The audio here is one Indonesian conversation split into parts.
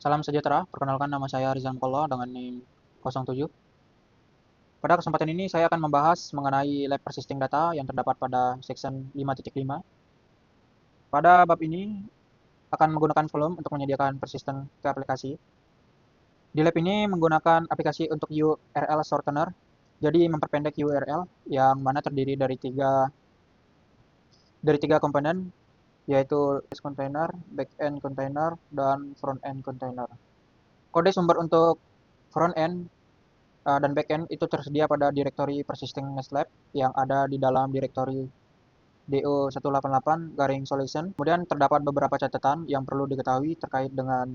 Salam sejahtera, perkenalkan nama saya Rizal Mukolo dengan NIM 07. Pada kesempatan ini saya akan membahas mengenai lab persisting data yang terdapat pada section 5.5. Pada bab ini akan menggunakan volume untuk menyediakan persistent ke aplikasi. Di lab ini menggunakan aplikasi untuk URL shortener, jadi memperpendek URL yang mana terdiri dari tiga komponen, yaitu base container, backend container, dan front end container. Kode sumber untuk front end dan backend itu tersedia pada direktori persisting nestlab yang ada di dalam direktori do188 garing solution. Kemudian terdapat beberapa catatan yang perlu diketahui terkait dengan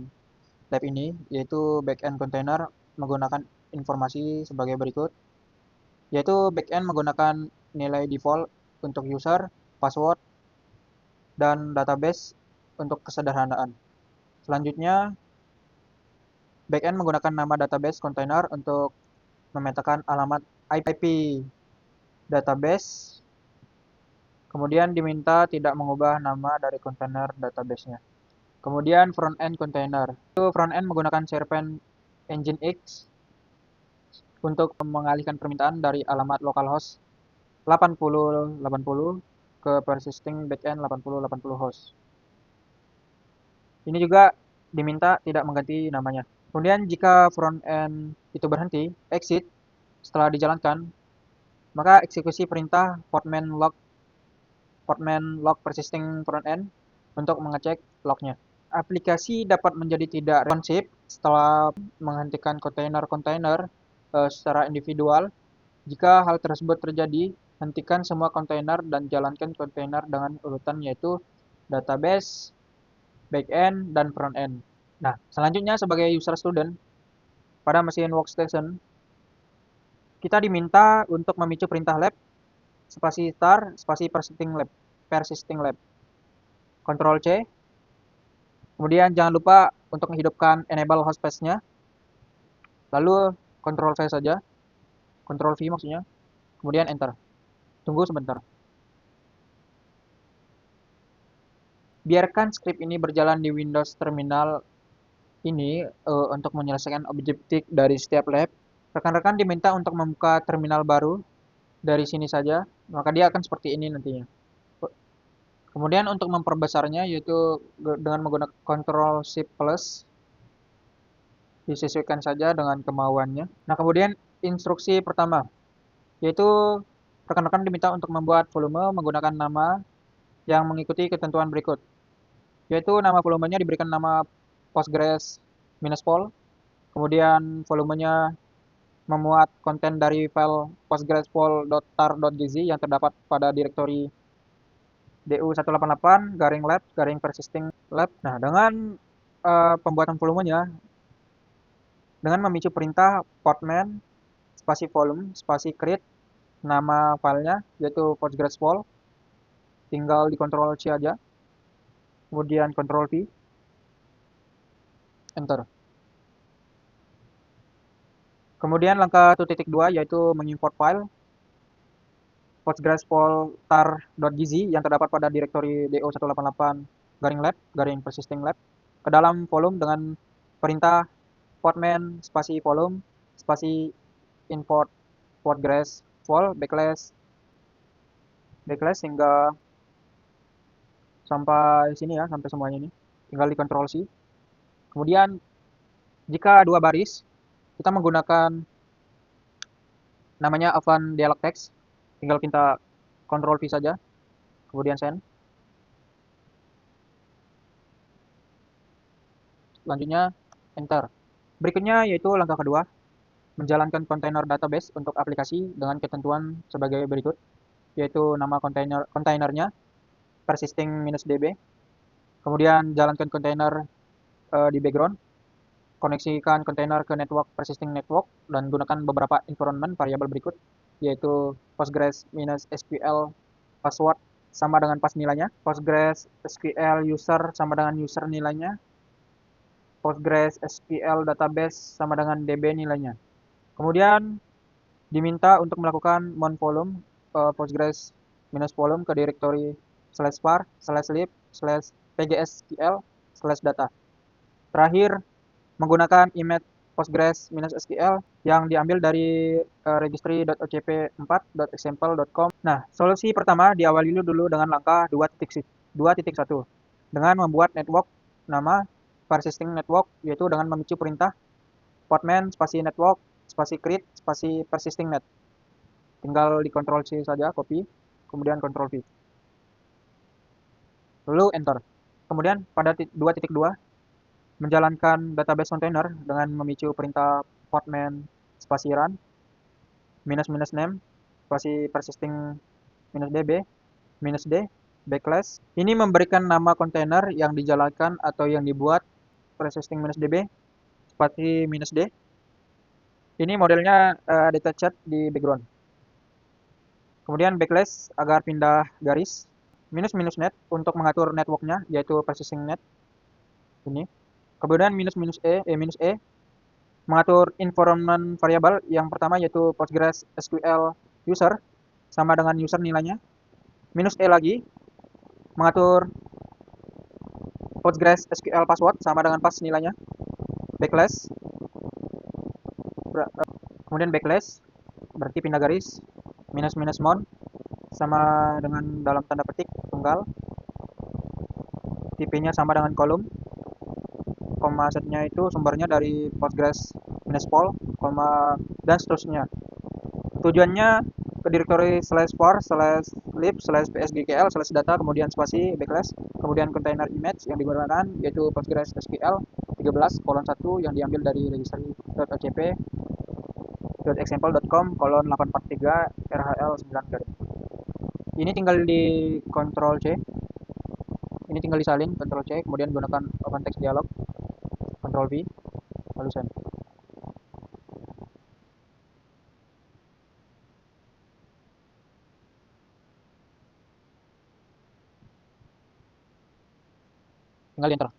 lab ini, yaitu backend container menggunakan informasi sebagai berikut, yaitu backend menggunakan nilai default untuk user, password, dan database untuk kesederhanaan. Selanjutnya, backend menggunakan nama database container untuk memetakan alamat IP database. Kemudian diminta tidak mengubah nama dari kontainer database-nya. Kemudian front-end container. Itu front-end menggunakan Serpent Nginx untuk mengalihkan permintaan dari alamat localhost 8080 ke persisting backend 8080 host. Ini juga diminta tidak mengganti namanya. Kemudian jika front-end itu berhenti, exit setelah dijalankan, maka eksekusi perintah portman log persisting front-end untuk mengecek lognya. Aplikasi dapat menjadi tidak responsif setelah menghentikan kontainer-kontainer secara individual. Jika hal tersebut terjadi, hentikan semua kontainer dan jalankan kontainer dengan urutan yaitu database, backend, dan frontend. Nah, selanjutnya sebagai user student pada mesin workstation, kita diminta untuk memicu perintah lab spasi start spasi persisting lab. Ctrl C. Kemudian jangan lupa untuk menghidupkan enable host page-nya. Lalu Ctrl V saja. Ctrl V maksudnya. Kemudian enter. Tunggu sebentar. Biarkan script ini berjalan di Windows Terminal ini untuk menyelesaikan objektif dari setiap lab. Rekan-rekan diminta untuk membuka terminal baru dari sini saja, maka dia akan seperti ini nantinya. Kemudian untuk memperbesarnya yaitu dengan menggunakan Ctrl Shift Plus, disesuaikan saja dengan kemauannya. Nah, kemudian instruksi pertama yaitu rekan-rekan diminta untuk membuat volume menggunakan nama yang mengikuti ketentuan berikut, yaitu nama volumenya diberikan nama Postgres-pol, kemudian volumenya memuat konten dari file postgres-pol.tar.gz yang terdapat pada direktori du188 garing lab garing persisting lab. Nah, dengan pembuatan volumenya dengan memicu perintah portman spasi volume spasi create nama filenya yaitu postgres-pol, tinggal di Ctrl C aja, kemudian Ctrl V, enter. Kemudian langkah 1.2 yaitu mengimport file postgres-pol.tar.gz yang terdapat pada direktori do188 garing lab garing persisting lab ke dalam volume dengan perintah portman spasi volume spasi import postgres-pol backslash hingga sampai sini ya, sampai semuanya ini. Tinggal di Ctrl C. Kemudian jika dua baris, kita menggunakan namanya Avant Dialog Text. Tinggal kita Ctrl V saja. Kemudian send. Selanjutnya enter. Berikutnya yaitu langkah kedua, menjalankan kontainer database untuk aplikasi dengan ketentuan sebagai berikut, yaitu nama kontainernya persisting-db. Kemudian jalankan kontainer di background, koneksikan kontainer ke network persisting network dan gunakan beberapa environment variabel berikut, yaitu Postgres-SQL password sama dengan pas nilainya, Postgres SQL user sama dengan user nilainya, Postgres SQL database sama dengan DB nilainya. Kemudian diminta untuk melakukan mount volume Postgres -volume ke direktori /var/lib/pgsql/data. Terakhir menggunakan image Postgres-SQL yang diambil dari registry.ocp4.example.com. Nah, solusi pertama diawali dulu dengan langkah 2.1 dengan membuat network nama persisting network, yaitu dengan memicu perintah portman spasi network spasi create spasi persisting net. Tinggal di Ctrl C saja, copy, kemudian Ctrl V. Lalu enter. Kemudian pada 2.2 menjalankan database container dengan memicu perintah portman spasi run minus name spasi persisting -db -d backslash. Ini memberikan nama kontainer yang dijalankan atau yang dibuat persisting -db spasi -d. Ini modelnya detached di background. Kemudian backslash agar pindah garis -net untuk mengatur networknya, yaitu persisting net ini. Kemudian -e mengatur environment variable yang pertama yaitu Postgres SQL user sama dengan user nilainya. -e lagi mengatur Postgres SQL password sama dengan pas nilainya. Backslash kemudian backslash berarti pindah garis -mount sama dengan dalam tanda petik tunggal, tipenya sama dengan kolom, koma setnya itu sumbernya dari Postgres -pol, koma dan seterusnya. Tujuannya ke directory /var/lib/psgkl/data kemudian spasi backslash kemudian container image yang digunakan yaitu Postgres SQL 13:1 yang diambil dari registry.ocp.example.com:843 rhl9 ini tinggal di Ctrl C, ini tinggal disalin Ctrl C kemudian gunakan open text dialog Ctrl V lalu send. Tinggal enter.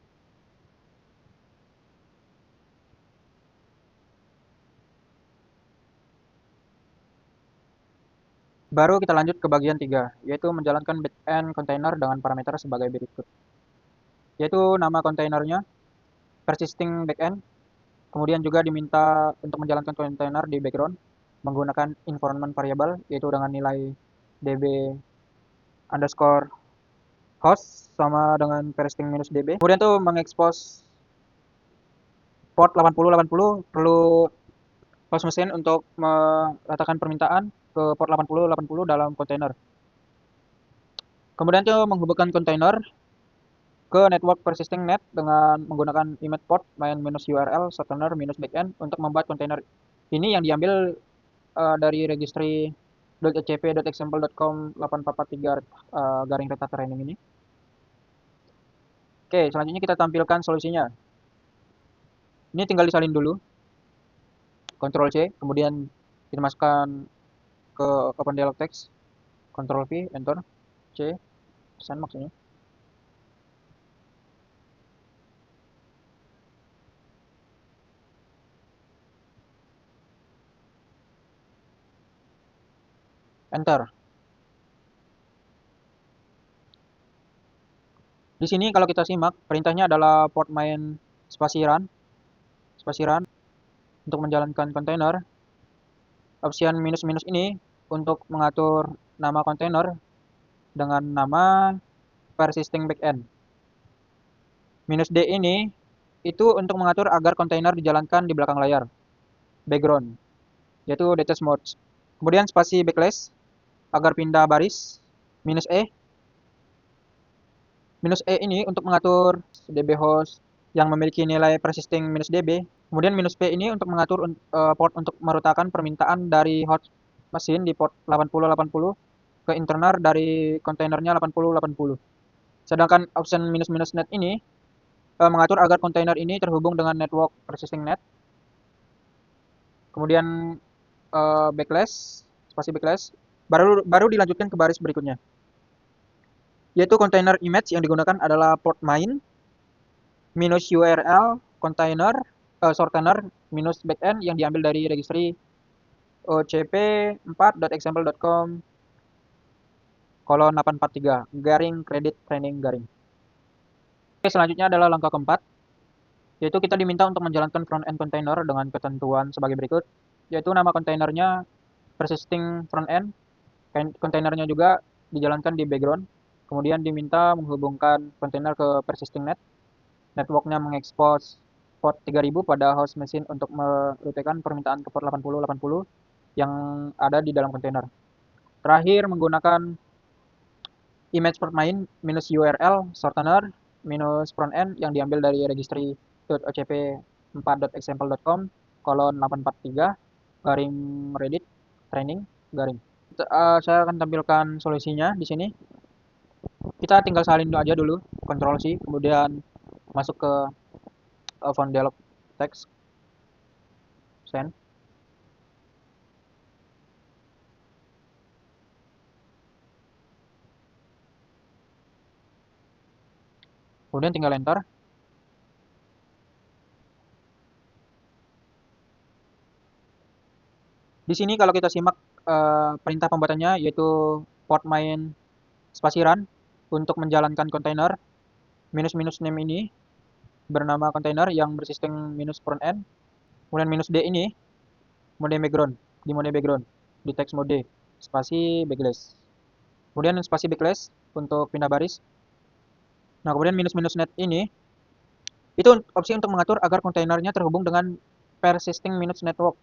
Baru kita lanjut ke bagian 3, yaitu menjalankan backend container dengan parameter sebagai berikut. Yaitu nama kontainernya, persisting backend, kemudian juga diminta untuk menjalankan container di background menggunakan environment variable, yaitu dengan nilai db_host sama dengan persisting -db. Kemudian tuh mengekspos port 8080 perlu host machine untuk meletakkan permintaan ke port 8080 dalam kontainer. Kemudian tuh menghubungkan kontainer ke network persisting net dengan menggunakan image port main-url shortener -backend untuk membuat kontainer ini yang diambil dari registry.ocp.example.com 8443 garing reta training ini. Oke, selanjutnya kita tampilkan solusinya. Ini tinggal disalin dulu. Ctrl C, kemudian kita masukkan ke open dialog text. Ctrl V, enter, C, send maksudnya. Enter. Di sini kalau kita simak, perintahnya adalah port main spasi run untuk menjalankan kontainer. Option minus ini untuk mengatur nama kontainer dengan nama persisting backend. -d ini itu untuk mengatur agar kontainer dijalankan di belakang layar, background, yaitu detached mode. Kemudian spasi backslash agar pindah baris, -e. -e ini untuk mengatur db host yang memiliki nilai persisting -db. Kemudian -p ini untuk mengatur port untuk merutakan permintaan dari host mesin di port 8080 ke internal dari kontainernya 8080. Sedangkan option -net ini mengatur agar kontainer ini terhubung dengan network persisting net. Kemudian backslash, spasi backslash, baru dilanjutkan ke baris berikutnya. Yaitu container image yang digunakan adalah port main -url container shortener -backend yang diambil dari registry ocp4.example.com :843 garing credit training garing. Oke, selanjutnya adalah langkah keempat, yaitu kita diminta untuk menjalankan front-end container dengan ketentuan sebagai berikut, yaitu nama kontainernya persisting front-end, kontainernya juga dijalankan di background, kemudian diminta menghubungkan kontainer ke persisting net, networknya mengekspos port 3000 pada host machine untuk merutekan permintaan ke port 8080 yang ada di dalam kontainer. Terakhir menggunakan image port main minus URL shortener minus front end yang diambil dari registry.ocp 4.example.com kolon 843 garing reddit training garing. Saya akan tampilkan solusinya di sini. Kita tinggal salin aja dulu, Ctrl C, kemudian masuk ke font dialog text, send. Kemudian tinggal enter. Di sini kalau kita simak perintah pembuatannya yaitu port main spasi run untuk menjalankan kontainer minus minus name ini bernama kontainer yang bersistem minus front end. Kemudian minus D ini mode background, di mode background, di text mode, spasi backlash. Kemudian spasi backlash untuk pindah baris. Nah, kemudian minus minus net ini itu opsi untuk mengatur agar kontainernya terhubung dengan persisting minus network.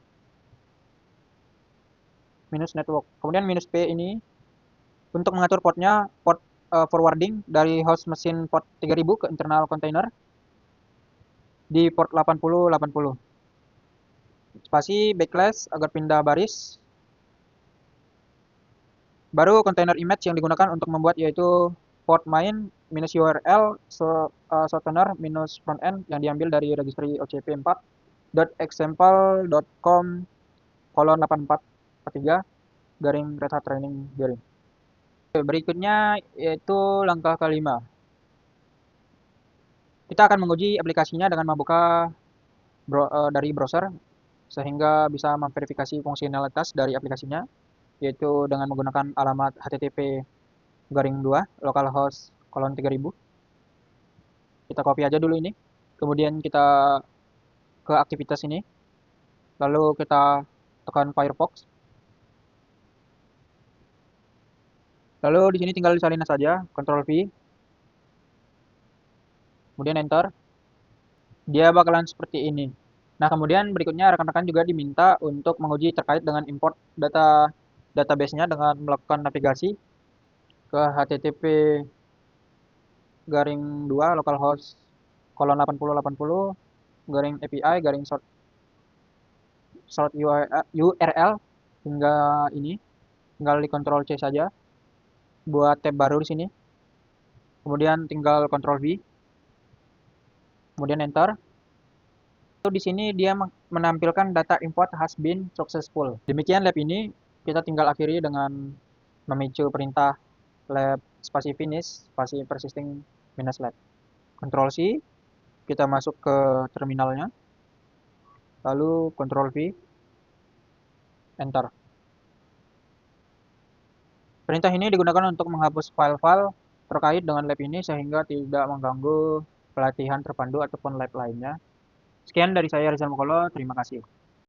Minus network. Kemudian minus P ini untuk mengatur portnya, port forwarding dari host mesin port 3000 ke internal container di port 8080. Spasi backlash agar pindah baris. Baru kontainer image yang digunakan untuk membuat yaitu port main minus URL shortener minus front end yang diambil dari registry ocp4.example.com kolon 8443 garing Red Hat Training garing. Berikutnya yaitu langkah kelima. Kita akan menguji aplikasinya dengan membuka dari browser sehingga bisa memverifikasi fungsionalitas dari aplikasinya, yaitu dengan menggunakan alamat http garing 2 localhost kolon 3000. Kita copy aja dulu ini, kemudian kita ke aktivitas ini, lalu kita tekan Firefox, lalu di sini tinggal disalin saja, Ctrl V, kemudian Enter. Dia bakalan seperti ini. Nah, kemudian berikutnya rekan-rekan juga diminta untuk menguji terkait dengan import database-nya dengan melakukan navigasi ke http garing 2 localhost kolon 8080 garing API garing short URL hingga ini. Tinggal di Ctrl C saja buat tab baru di sini. Kemudian tinggal Ctrl V. Kemudian enter. Di sini dia menampilkan data import has been successful. Demikian lab ini kita tinggal akhiri dengan memicu perintah lab spasi finish spasi persisting minus lab. Ctrl C, kita masuk ke terminalnya. Lalu Ctrl V, enter. Perintah ini digunakan untuk menghapus file-file terkait dengan lab ini sehingga tidak mengganggu pelatihan terpandu ataupun lab lainnya. Sekian dari saya Rizal Mokolo, terima kasih.